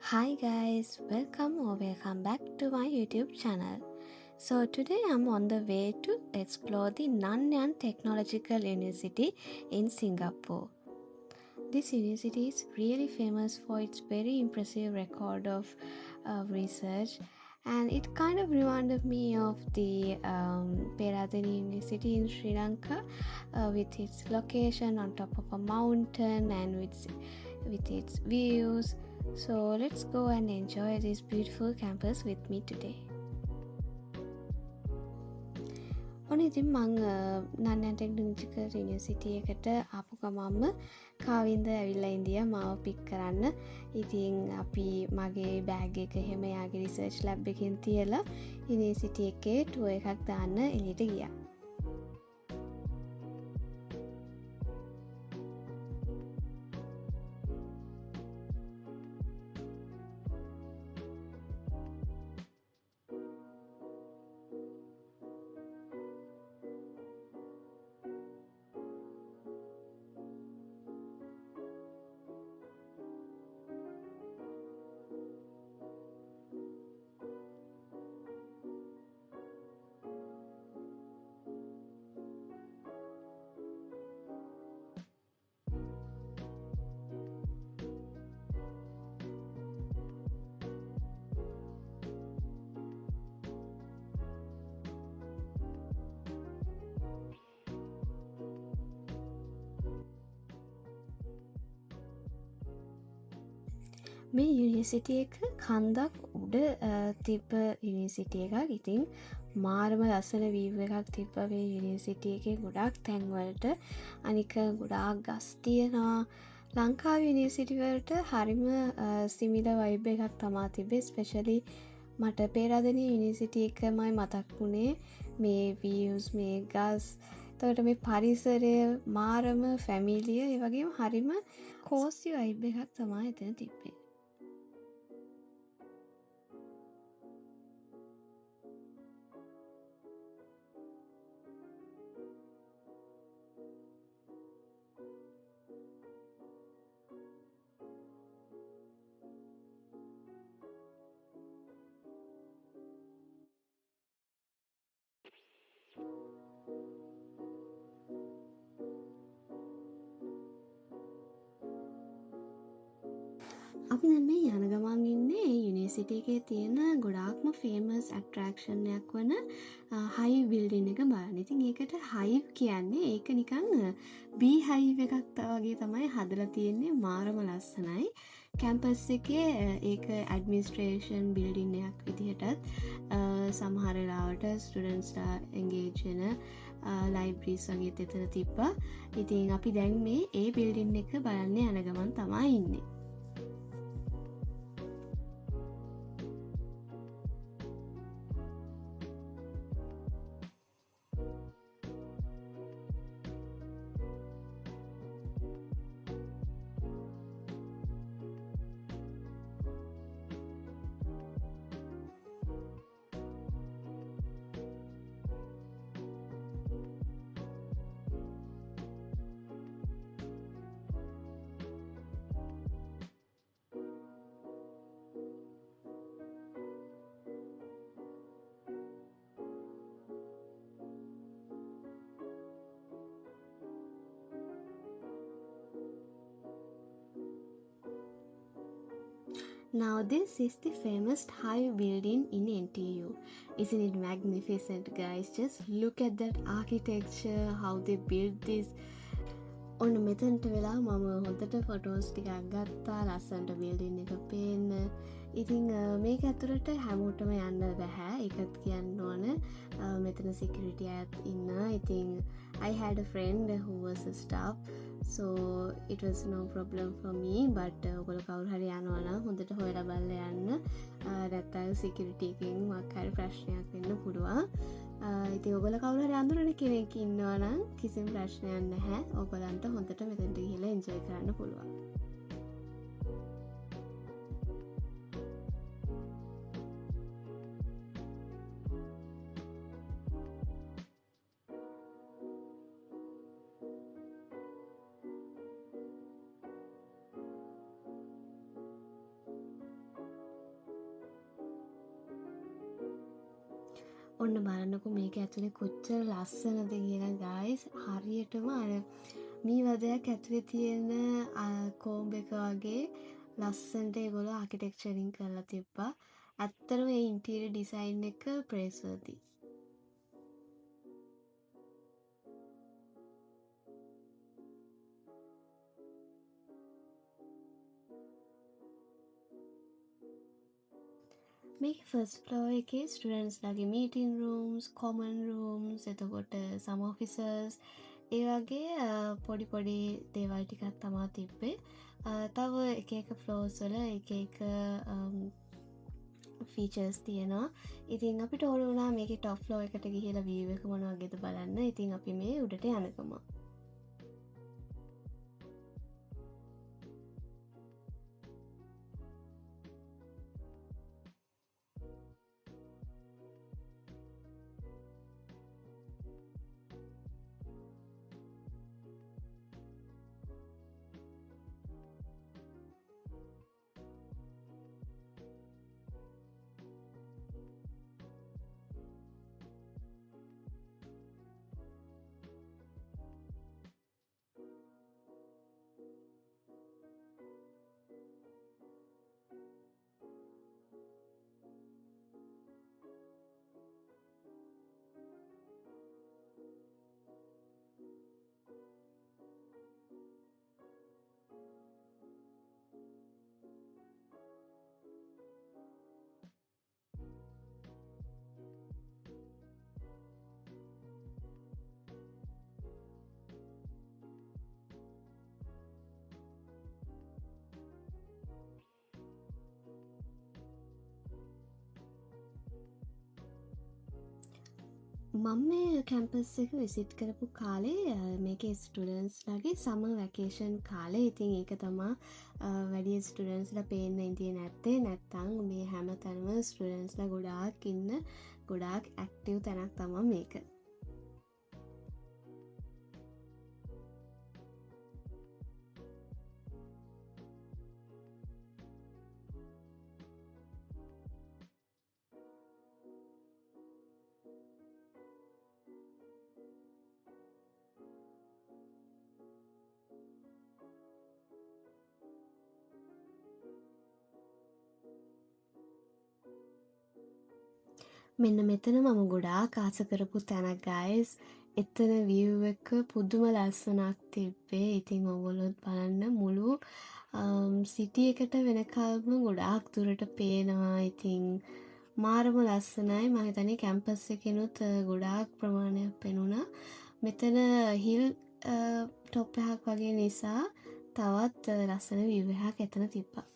Hi guys, welcome back to my YouTube channel. So today I'm on the way to explore the Nanyang Technological University in Singapore. This university is really famous for its very impressive record of research, and it kind of reminded me of the Peradeniya University in Sri Lanka with its location on top of a mountain and with its views. So let's go and enjoy this beautiful campus with me today. ඔන්න ඉතින් මං නන්නන් technological university එකට ආපු ගමන්ම කාවින්ද ඇවිල්ලා ඉඳියා මාව pick කරන්න. ඉතින් අපි මගේ බෑග් එක එහෙම යාගේ රිසර්ච් ලැබ් එකකින් තියලා යුනිවර්සිටි එකේ ටුවර් එකක් දාන්න එළියට ගියා. මේ යුනිවර්සිටි එක කන්දක් උඩ තිබ්බ යුනිවර්සිටි එකක්. ඉතින් මාරම ලස්සන වීව් එකක් තිබ්බ මේ යුනිවර්සිටි එකේ ගොඩක් තැන්වලට. අනික ගොඩාක් ගස් තියෙනවා. ලංකාවේ යුනිවර්සිටි වලට හරිම සිමිලර් වයිබ් එකක් තමා තිබ්බේ. ස්පෙෂලි මට පේරාදෙණිය යුනිවර්සිටි එකමයි මතක් වුණේ මේ වීව්ස්, මේ ගස්. එතකොට මේ පරිසරය මාරම ෆැමිලිය, ඒ වගේම හරිම කෝසි වයිබ් එකක් තමයි එතන තිබ්බේ. අපි දැන් මේ යන ගමන් ඉන්නේ යුනිවර්සිටි එකේ තියෙන ගොඩාක්ම ෆේමස් ඇට්‍රැක්ෂන්යක් වන හයිව් බිල්ඩින් එක බලන්න. ඉතින් ඒකට හයිව් කියන්නේ ඒක නිකන් බී හයිව් එකක් වගේ තමයි හදලා තියෙන්නේ. මාරම ලස්සනයි. කැම්පස් එකේ ඒක ඇඩ්මිනිස්ට්‍රේෂන් බිල්ඩින් එකක් විදිහටත් සමහර වෙලාවට ස්ටුඩන්ට්ස්ලා එන්ගේජ් වෙන ලයිබ්‍රරිස් වගේත් එතන තිබ්බා. ඉතින් අපි දැන් මේ ඒ බිල්ඩින් එක බලන්න යන ගමන් තමයි ඉන්නේ. Now this is the famous Hive building in NTU. Isn't it magnificent, guys? Just look at that architecture, how they built this. ඔන්න මෙතන්ට වෙලා මම හොඳට ෆොටෝස් ටිකක් ගත්තා. ලස්සනට බිල්ඩින් එක පේන්න. ඉතින් මේක ඇතුළට හැමෝටම යන්න බැහැ. ඒකත් කියන්න ඕන. මෙතන සිකියුරිටි අයත් ඉන්නවා. ඉතින් I had a friend who was a staff, so it was no problem for me, but ඔයගොල්ලෝ කවුරු හරි යනවා නම් හොඳට හොයලා බලලා යන්න. නැත්නම් සිකියුරිටි එකෙන් මොකක් හරි ප්‍රශ්නයක් වෙන්න පුළුවන්. ඉතින් ඔයගොල්ලෝ කවුරු හරි අඳුරන කෙනෙක් ඉන්නවා නම් කිසිම ප්‍රශ්නයක් නැහැ. ඔයගොල්ලන්ට හොඳට මෙතනට ගිහලා එන්ජොයි කරන්න පුළුවන්. ඔන්න බලන්නකො මේක ඇතුලේ කොච්චර ලස්සනද කියලා ගයිස්. හරියටම අර මේ වදයක් ඇතුලේ තියෙන කෝම්බ එක වගේ ලස්සනට ඒගොල්ලෝ ආකිටෙක්චරින් කරලා තිබ්බා. ඇත්තටම මේ ඉන්ටීරියර් ඩිසයින් එක ප්‍රේස්වර්ති. මේක ෆස්ට් ෆ්ලෝර් එකේ ස්ටුඩන්ට්ස් ලාගේ මීටින් රූම්ස්, කොමන් රූම්ස්, එතකොට සම් ඔෆිසර්ස් ඒ වගේ පොඩි පොඩි දේවල් ටිකක් තමා තිබ්බේ. තව එක එක ෆ්ලෝර්ස් වල එක එක ෆීචර්ස් තියෙනවා. ඉතින් අපිට ඕන වුණා මේකේ টොප් ෆ්ලෝර් එකට ගිහිල්ලා වීව් එක මොන වගේද බලන්න. ඉතින් අපි මේ උඩට යනකම මම මේ කැම්පස් එක විසිට් කරපු කාලේ මේකේ ස්ටුඩන්ට්ස් ලගේ සමර් වැකේෂන් කාලේ. ඉතින් ඒක තමා වැඩි ස්ටුඩන්ට්ස්ලා පේන්න ඉතියේ නැත්තේ. නැත්තම් මේ හැම තැනම ස්ටුඩන්ට්ස්ලා ගොඩාක් ඉන්න ගොඩාක් ඇක්ටිව් තැනක් තමා මේක. මෙන්න මෙතන මම ගොඩාක් ආස කරපු තැනක් ගයිස්. එතන view එක පුදුම ලස්සනක් තිබ්බේ. ඉතින් ඔයගොල්ලොත් බලන්න මුළු සිටි එකට වෙනකල්ම ගොඩාක් දුරට පේනවා. ඉතින් මාරම ලස්සනයි. මම හිතන්නේ කැම්පස් එකෙනුත් ගොඩාක් ප්‍රමාණයක් පෙනුණා. මෙතන හිල් ටොප් එකක් වගේ නිසා තවත් ලස්සන view එකක් එතන තිබ්බා.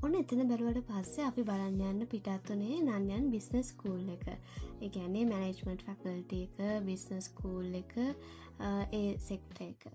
ඔන්න එතන බැලුවට පස්සේ අපි බලන්න යන්න පිටත්තුනේ නන්යන් බිස්නස් ස්කූල් එක. ඒ කියන්නේ මැනේජ්මන්ට් ෆැකල්ටි එක, බිස්නස් ස්කූල් එක, ඒ සෙක්ටර් එක.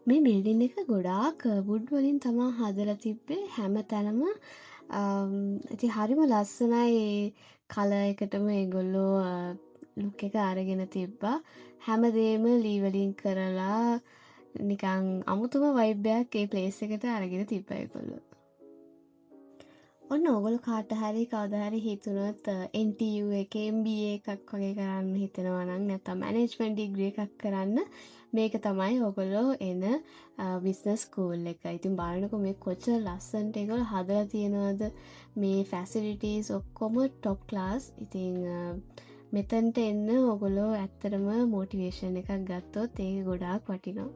මේ බිල්ඩින් එක ගොඩාක් වුඩ් වලින් තමා හදලා තිබ්බේ හැම තැනම. ඉතින් හරිම ලස්සනයි. ඒ කලර් එකටම ඒගොල්ලෝ ලුක් එක අරගෙන තිබ්බා. හැමදේම ලී වලින් කරලා නිකන් අමුතුම වයිබ් එකක් ඒ ප්ලේස් එකට අරගෙන තිබ්බා ඒගොල්ලෝ. ඔන්න ඕගොල්ලෝ කාට හරි කවදා හරි හිතුනොත් NTU එකේ MBA එකක් වගේ කරන්න හිතෙනවා නම් නැත්නම් මැනේජ්මන්ට් ඩිග්‍රී එකක් කරන්න මේක තමයි ඕගොල්ලෝ එන බිස්නස් ස්කූල් එක. ඉතින් බලන්නකෝ මේ කොච්චර ලස්සනට ඒගොල්ලෝ හදලා තියෙනවද මේ ෆැසිලිටිස් ඔක්කොම টොප් ක්ලාස්. ඉතින් මෙතනට එන්න ඕගොල්ලෝ ඇත්තටම මොටිවේෂන් එකක් ගත්තොත් ඒක ගොඩාක් වටිනවා.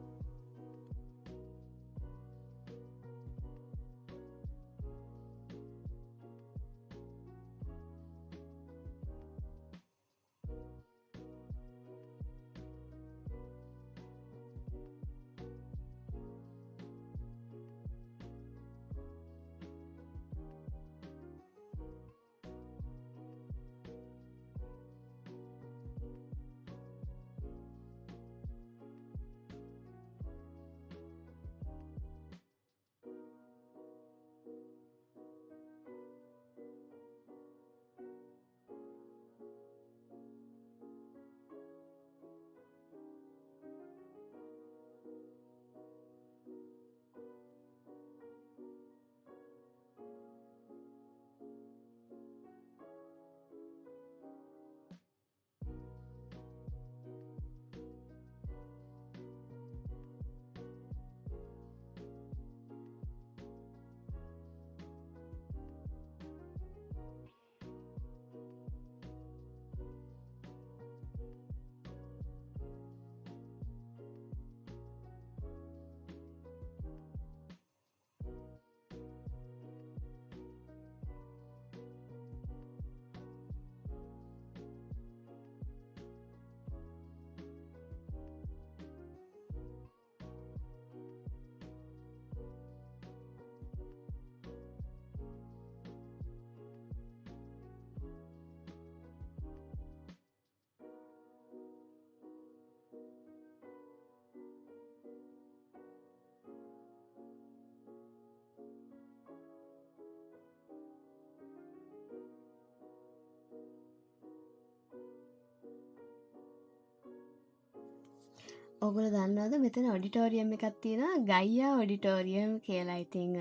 ඔගොල්ලෝ දන්නවද මෙතන ඔඩිටෝරියම් එකක් තියෙනවා ගයියා ඔඩිටෝරියම් කියලා. ඉතින්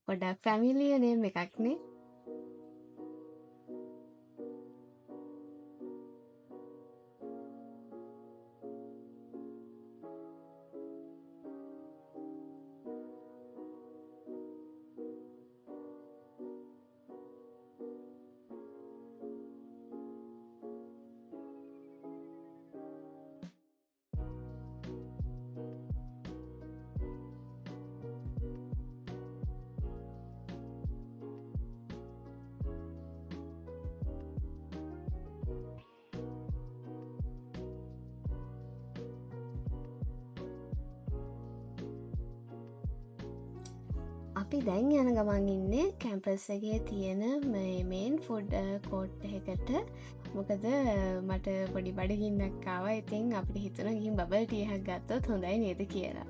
පොඩක් ෆැමිලියර් නේම් එකක්නේ. අපි දැන් යන ගමන් ඉන්නේ කැම්පස් එකේ තියෙන මේන් ෆුඩ් කෝට් එකකට. මොකද මට පොඩි බඩගින්නක් ආවා. ඉතින් අපිට හිතුණා ගිහින් බබල් ටී එකක් ගත්තොත් හොඳයි නේද කියලා.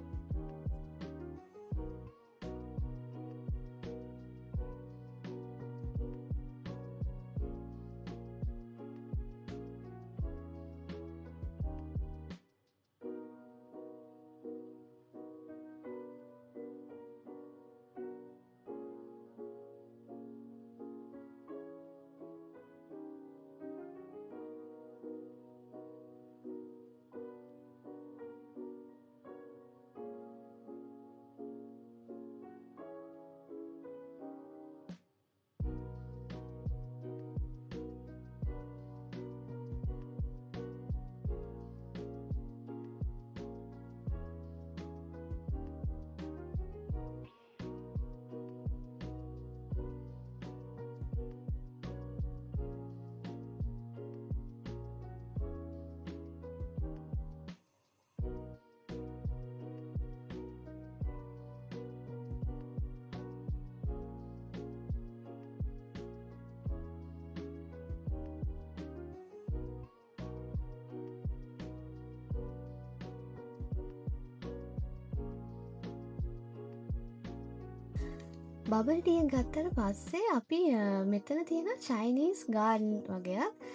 බබල් ටී එක ගත්තට පස්සේ අපි මෙතන තියෙන චයිනීස් ගාර්ඩන් වගේක්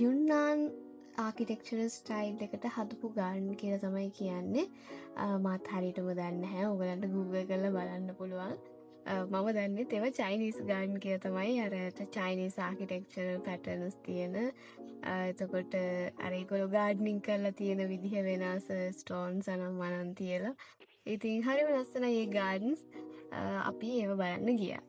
යුන්නාන් ආකිටෙක්චර් ස්ටයිල් එකට හදපු ගාර්ඩන් කියලා තමයි කියන්නේ. මාත් හරියටම දන්නේ නැහැ. ඔයගලන්ට Google කරලා බලන්න පුළුවන්. මම දන්නේ ඒව චයිනීස් ගාර්ඩන් කියලා තමයි. අර චයිනීස් ආකිටෙක්චර් පැටර්න්ස් තියෙන. එතකොට අර ඒගොල්ලෝ ගාර්ඩනින් කරලා තියෙන විදිහ වෙනස්, ස්ටෝන්ස් අනම් මනම් තියලා. ඉතින් හරිම ලස්සනයි මේ ගාර්ඩන්ස්. අපි ඒව බලන්න ගියා.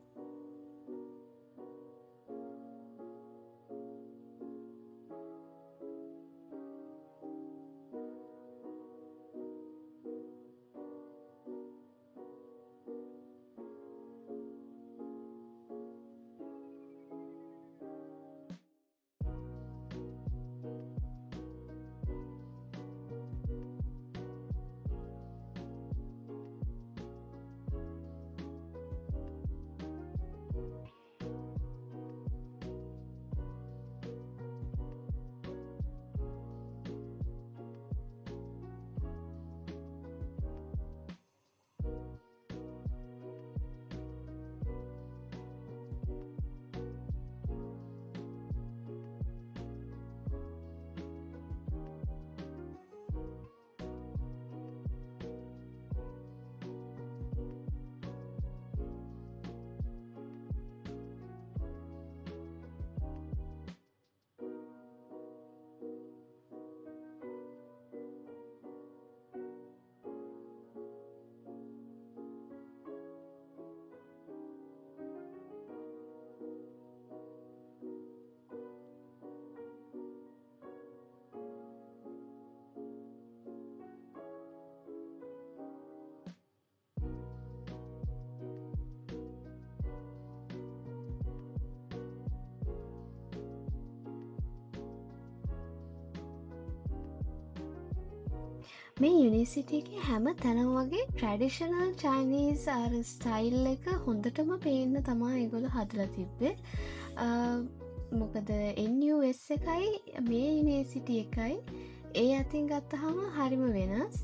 මේ යුනිවර්සිටියේ හැම තැනම වගේ ට්‍රැඩිෂනල් චයිනීස් ස්ටයිල් එක හොඳටම පේන්න තමා ඒගොල්ලෝ හදලා තිබ්බේ. මොකද NUS එකයි මේ යුනිවර්සිටි එකයි ඒ අතින් ගත්තහම හරිම වෙනස්.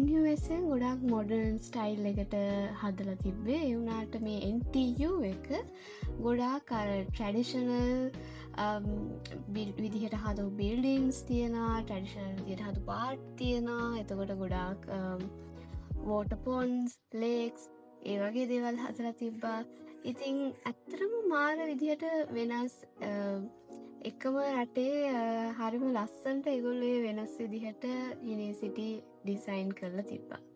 NUS එක ගොඩක් මොඩර්න් ස්ටයිල් එකට හදලා තිබ්බේ. ඒ වුණාට මේ NTU එක ගොඩාක් අර ට්‍රැඩිෂනල් විදිහට හදු බිල්ඩින්ස් තියෙනවා, ට්‍රැඩිෂනල් විදිහට හදු පාට් තියෙනවා. එතකොට ගොඩාක් වෝටර් පොන්ඩ්ස්, ලේක්ස් ඒ වගේ දේවල් හදලා තිබ්බා. ඉතින් ඇත්තටම මාර විදිහට වෙනස් එකම රටේ හරිම ලස්සනට ඒගොල්ලෝ වෙනස් විදිහට යුනිවර්සිටි ඩිසයින් කරලා තිබ්බා.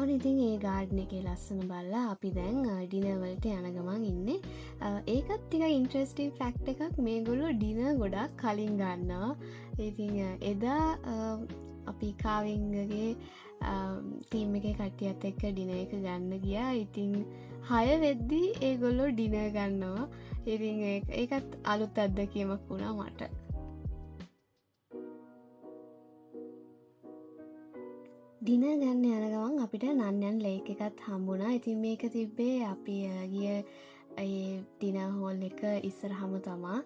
ඔන්න ඉතින් ඒ ගාඩ්න එක ලස්සන බල්ලා අපි දැන් ඩිනවලට යන ගමන් ඉන්නේ. ඒකත් ටික ඉන්ට්‍රස්ටිව් ෆැක්ට් එකක්. මේගොල්ලෝ ඩින ගොඩක් කලින් ගන්නවා. ඉතින් එදා අපි කාවිංගගේ ටීම් එකේ කට්ටියත් එක්ක ඩින එක ගන්න ගියා. ඉතින් 6 වෙද්දී ඒගොල්ලෝ ඩින ගන්නවා. ඉතින් ඒකත් අලුත් අත්දැකීමක් වුණා මට. ඩින ගන්න යන ගමන් අපිට නන්යන් ලේක් එකත් හම්බුණා. ඉතින් මේක තිබ්බේ අපි ගිය ඒ ඩින හෝල් එක ඉස්සරහම තමා.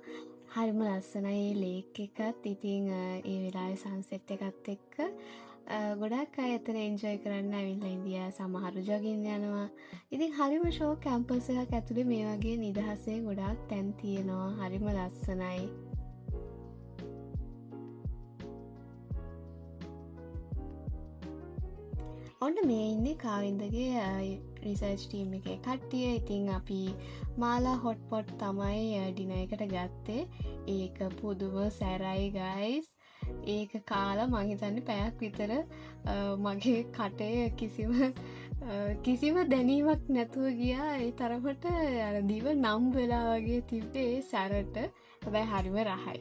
හරිම ලස්සනයි ලේක් එකත්. ඉතින් ඒ වෙලාවේ සන්සෙට් එකත් එක්ක ගොඩක් අය එතන එන්ජොයි කරන්න ඇවිල්ලා ඉඳියා. සමහරු ජොගින් යනවා. ඉතින් හරිම ෂෝ කැම්පස් එකක් ඇතුලේ මේ වගේ නිදහසේ ගොඩාක් තැන් තියෙනවා. හරිම ලස්සනයි. ඔන්න මේ ඉන්නේ කාවින්දගේ රිසර්ච් ටීම් එකේ කට්ටිය. ඉතින් අපි මාලා හොට්පොට් තමයි ඩිනයකට ගත්තේ. ඒක පුදුම සැරයි ගයිස්. ඒක කාලා මහිතන්න පැයක් විතර මගේ කටේ කිසිම දැනීමක් නැතුව ගියා. ඒ තරමට දිව නම් වෙලා වගේ තිබ්බේ සැරට. හැබැයි හරිම රහයි.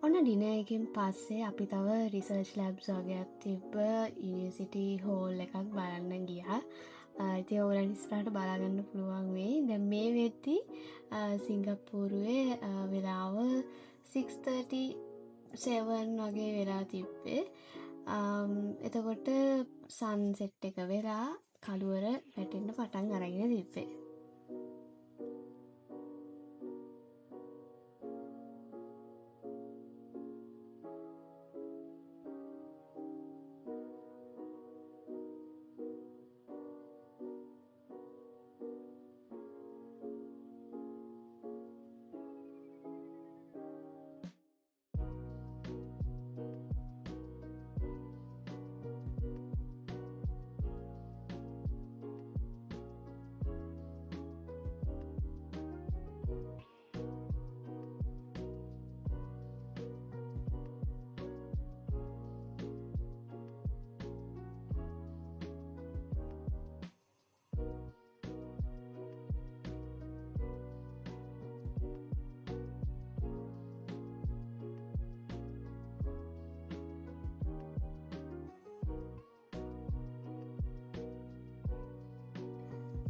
ඔන්න ඩිනයකින් පස්සේ අපි තව රිසර්ච් ලැබ්ස් වගේත් තිබ්බ යුනිවර්සිටි හෝල් එකක් බලන්න ගියා. ඉතින් ඔයගලන් ඉස්සරහට බලාගන්න පුළුවන් වෙයි. දැන් මේ වෙද්දි සිංගප්පූරුවේ වෙලාව 6:37 වගේ වෙලා තිබ්බේ. එතකොට සන්සෙට් එක වෙලා කළුවර වැටෙන්න පටන් අරගෙන තිබ්බේ.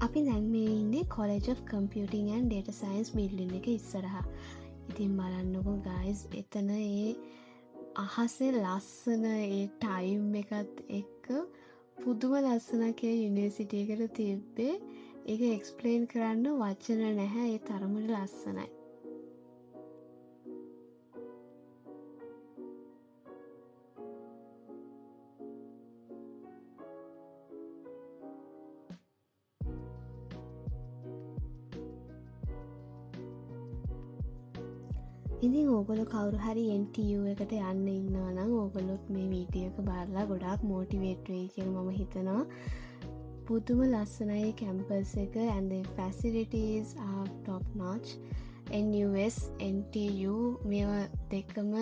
අපි දැන් මේ ඉන්නේ College of Computing and Data Science building එක ඉස්සරහා. ඉතින් බලන්නකෝ guys, එතන ඒ අහසේ ලස්සන ඒ ටයිම් එකත් එක්ක පුදුම ලස්සනක් ඒ යුනිවර්සිටි එකට තිබ්බේ. ඒක එක්ස්ප්ලেইন කරන්න වචන නැහැ, ඒ තරමට ලස්සනයි. ඉතින් ඕගොල්ලෝ කවුරු හරි NTU එකට යන්න ඉන්නවා නම් ඕගොල්ලොත් මේ වීඩියෝ එක බලලා ගොඩාක් මොටිවේට් වෙයි කියලා මම හිතනවා. පුදුම ලස්සනයි කැම්පස් එක and the facilities are top notch. NUS NTU මේවා දෙකම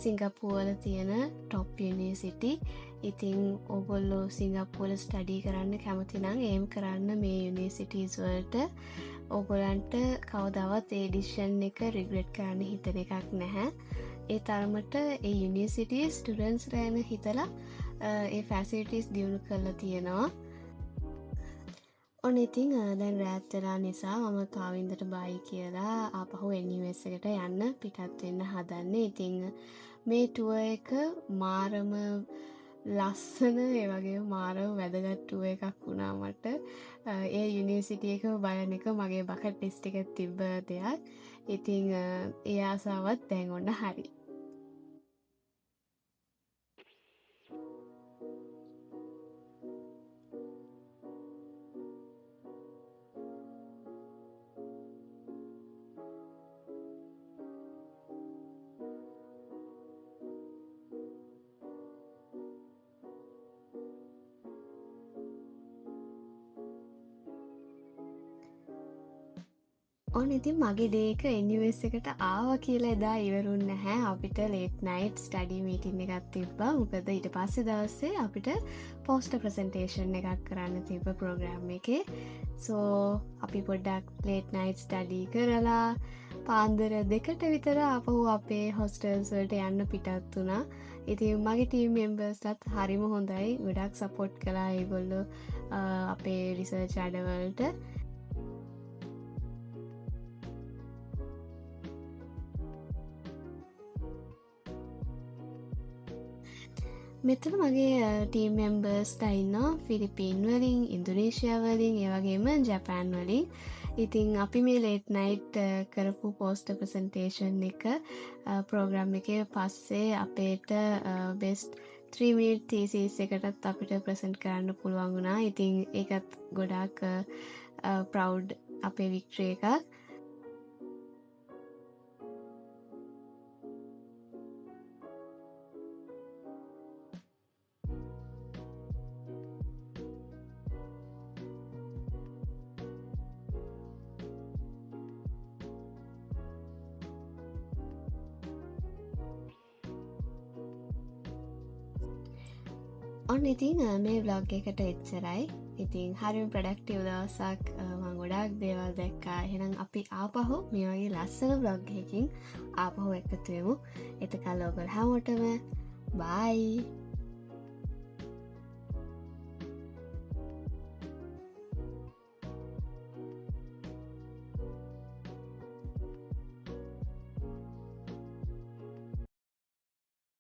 සිංගප්පූරුවල තියෙන top university. ඉතින් ඕගොල්ලෝ සිංගප්පූරුවල ස්ටඩි කරන්න කැමති නම් ඒම් කරන්න මේ universities වලට. ඔගොලන්ට කවදාවත් ඒ ඩිසිෂන් එක රිග්‍රෙට් කරන්න හිතන එකක් නැහැ. ඒ තරමට ඒ යුනිවර්සිටි ස්ටුඩන්ට්ස් රෑන හිතලා ඒ ෆැසිලිටිස් දියුණු කරලා තියෙනවා. ඔන්න ඉතින් දැන් රෑත් වෙලා නිසා මම කාවින්දට බයි කියලා ආපහු NUS එකට යන්න පිටත් වෙන්න හදන්නේ. ඉතින් මේ ටුවර් එක මාරම ලස්සන ඒ වගේ මාරම වැදගත් ටුවර් එකක් වුණා මට. ඒ යුනිවර්සිටි එක බලන එක මගේ බකට් ලිස්ට් එකේ තිබ්බ දෙයක්. ඉතින් ඒ ආසාවත් දැන් ඔන්න හරි. ඔන්න ඉතින් මගේ ඩේක NUS එකට ආවා කියලා එදා ඉවරුන් නැහැ. අපිට ලේට් නයිට් ස්ටඩි මීටින් එකක් තිබ්බා. මොකද ඊට පස්සේ දවසේ අපිට පෝස්ටර් ප්‍රසන්ටේෂන් එකක් කරන්න තිබ්බ ප්‍රෝග්‍රෑම් එකේ. සෝ අපි පොඩ්ඩක් ලේට් නයිට් ස්ටඩි කරලා පාන්දර 2ට විතර ආපහු අපේ හොස්ටල්ස් වලට යන්න පිටත් වුණා. ඉතින් මගේ ටීම් මෙම්බර්ස්ලත් හරිම හොඳයි. ගොඩක් සපෝට් කළා ඒගොල්ලෝ අපේ රිසර්ච් වැඩවලට. මෙතන මගේ ටීම් මෙම්බර්ස් ඉන්නවා ෆිලිපීන් වලින්, ඉන්දුනීසියා වලින්, ඒ වගේම ජපාන් වලින්. ඉතින් අපි මේ ලේට් නයිට් කරපු පෝස්ටර් ප්‍රසන්ටේෂන් එක ප්‍රෝග්‍රෑම් එකේ පස්සේ අපේට බෙස්ට් 3 minute thesis එකටත් අපිට ප්‍රසන්ට් කරන්න පුළුවන් වුණා. ඉතින් ඒකත් ගොඩාක් ප්‍රවුඩ් අපේ වික්ට්‍රේ එකක්. ඔන්න ඉතින් මේ බ්ලොග් එකට එච්චරයි. ඉතින් හරිම ප්‍රඩක්ටිව් දවසක් මං ගොඩක් දේවල් දැක්කා. එහෙනම් අපි ආපහු මේ වගේ ලස්සන බ්ලොග් එකකින් ආපහු එකතු වෙමු. එතකල් ඔයගොල්ලෝ හැමෝටම බයි.